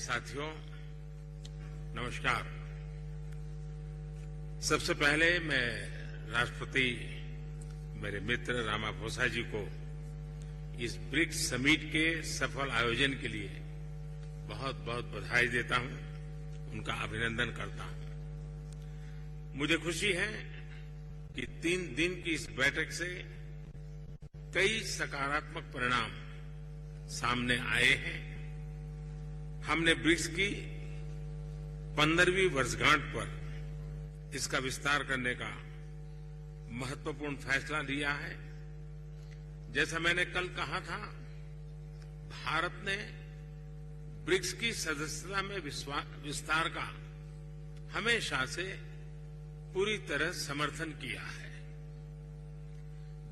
साथियों, नमस्कार। सबसे पहले मैं राष्ट्रपति मेरे मित्र रामाफोसा जी को इस ब्रिक्स समिट के सफल आयोजन के लिए बहुत बहुत बधाई देता हूं, उनका अभिनंदन करता हूं। मुझे खुशी है कि 3 दिन की इस बैठक से कई सकारात्मक परिणाम सामने आए हैं। हमने ब्रिक्स की 15वीं वर्षगांठ पर इसका विस्तार करने का महत्वपूर्ण फैसला लिया है। जैसा मैंने कल कहा था, भारत ने ब्रिक्स की सदस्यता में विस्तार का हमेशा से पूरी तरह समर्थन किया है।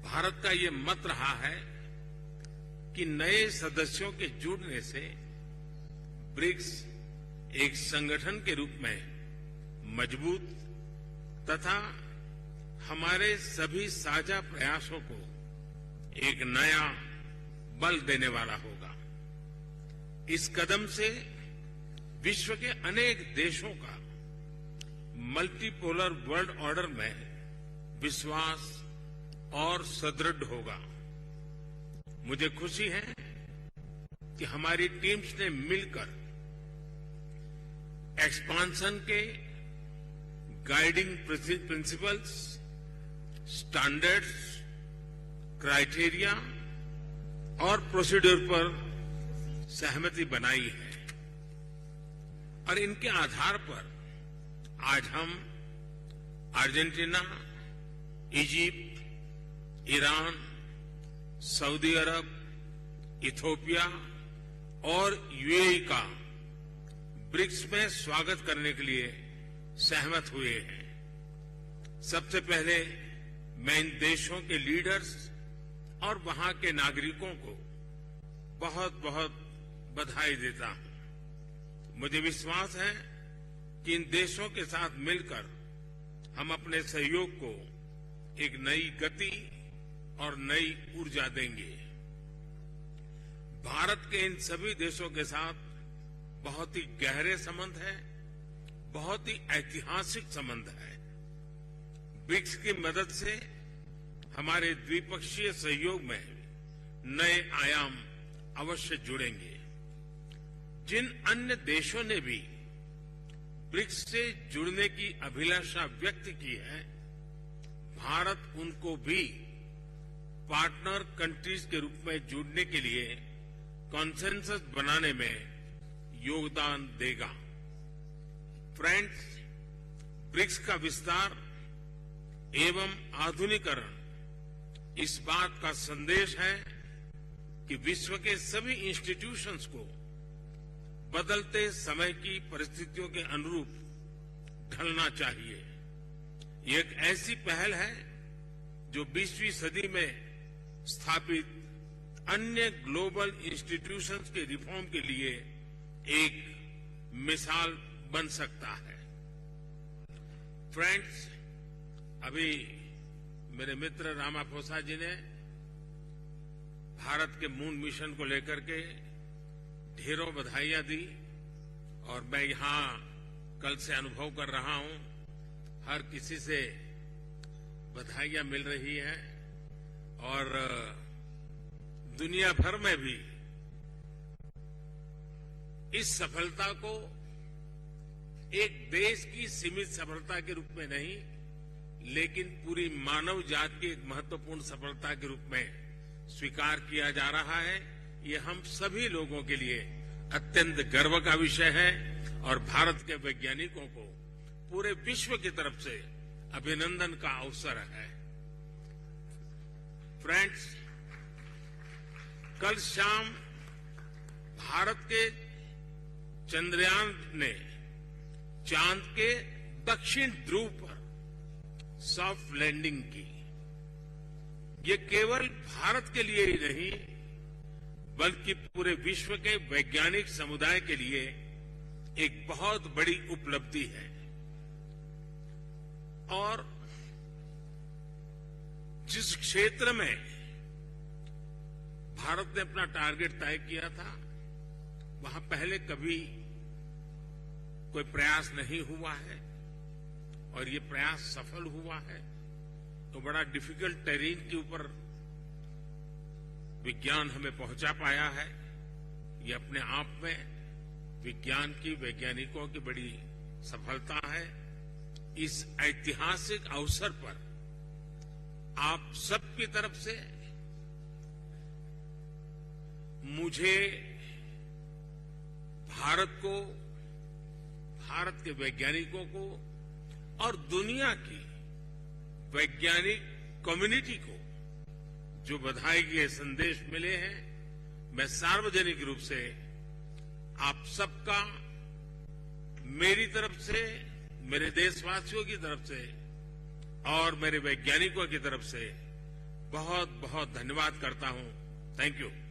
भारत का ये मत रहा है कि नए सदस्यों के जुड़ने से ब्रिक्स एक संगठन के रूप में मजबूत तथा हमारे सभी साझा प्रयासों को एक नया बल देने वाला होगा। इस कदम से विश्व के अनेक देशों का मल्टीपोलर वर्ल्ड ऑर्डर में विश्वास और सुदृढ़ होगा। मुझे खुशी है कि हमारी टीम्स ने मिलकर एक्सपांशन के गाइडिंग प्रिंसिपल्स, स्टैंडर्ड्स, क्राइटेरिया और प्रोसीड्यूर पर सहमति बनाई है और इनके आधार पर आज हम अर्जेंटीना, इजिप्ट, ईरान, सऊदी अरब, इथियोपिया और यूएई का ब्रिक्स में स्वागत करने के लिए सहमत हुए हैं। सबसे पहले मैं इन देशों के लीडर्स और वहां के नागरिकों को बहुत बहुत बधाई देता हूं। मुझे विश्वास है कि इन देशों के साथ मिलकर हम अपने सहयोग को एक नई गति और नई ऊर्जा देंगे। भारत के इन सभी देशों के साथ बहुत ही गहरे संबंध है, बहुत ही ऐतिहासिक संबंध है। ब्रिक्स की मदद से हमारे द्विपक्षीय सहयोग में नए आयाम अवश्य जुड़ेंगे। जिन अन्य देशों ने भी ब्रिक्स से जुड़ने की अभिलाषा व्यक्त की है, भारत उनको भी पार्टनर कंट्रीज के रूप में जुड़ने के लिए कॉन्सेंसस बनाने में योगदान देगा। फ्रेंड्स, ब्रिक्स का विस्तार एवं आधुनिकीकरण इस बात का संदेश है कि विश्व के सभी इंस्टीट्यूशंस को बदलते समय की परिस्थितियों के अनुरूप ढलना चाहिए। ये एक ऐसी पहल है जो 20वीं सदी में स्थापित अन्य ग्लोबल इंस्टीट्यूशंस के रिफॉर्म के लिए एक मिसाल बन सकता है। फ्रेंड्स, अभी मेरे मित्र रामाफोसा जी ने भारत के मून मिशन को लेकर के ढेरों बधाइयां दी और मैं यहां कल से अनुभव कर रहा हूं, हर किसी से बधाइयां मिल रही हैं और दुनिया भर में भी इस सफलता को एक देश की सीमित सफलता के रूप में नहीं, लेकिन पूरी मानव जाति की एक महत्वपूर्ण सफलता के रूप में स्वीकार किया जा रहा है। ये हम सभी लोगों के लिए अत्यंत गर्व का विषय है और भारत के वैज्ञानिकों को पूरे विश्व की तरफ से अभिनंदन का अवसर है। फ्रेंड्स, कल शाम भारत के चंद्रयान ने चांद के दक्षिण ध्रुव पर सॉफ्ट लैंडिंग की। ये केवल भारत के लिए ही नहीं, बल्कि पूरे विश्व के वैज्ञानिक समुदाय के लिए एक बहुत बड़ी उपलब्धि है। और जिस क्षेत्र में भारत ने अपना टारगेट तय किया था, वहां पहले कभी कोई प्रयास नहीं हुआ है और ये प्रयास सफल हुआ है तो बड़ा डिफिकल्ट टेरेन के ऊपर विज्ञान हमें पहुंचा पाया है। ये अपने आप में विज्ञान की, वैज्ञानिकों की बड़ी सफलता है। इस ऐतिहासिक अवसर पर आप सबकी तरफ से मुझे भारत को, भारत के वैज्ञानिकों को और दुनिया की वैज्ञानिक कम्युनिटी को जो बधाई के संदेश मिले हैं, मैं सार्वजनिक रूप से आप सबका, मेरी तरफ से, मेरे देशवासियों की तरफ से और मेरे वैज्ञानिकों की तरफ से बहुत बहुत धन्यवाद करता हूं। Thank you.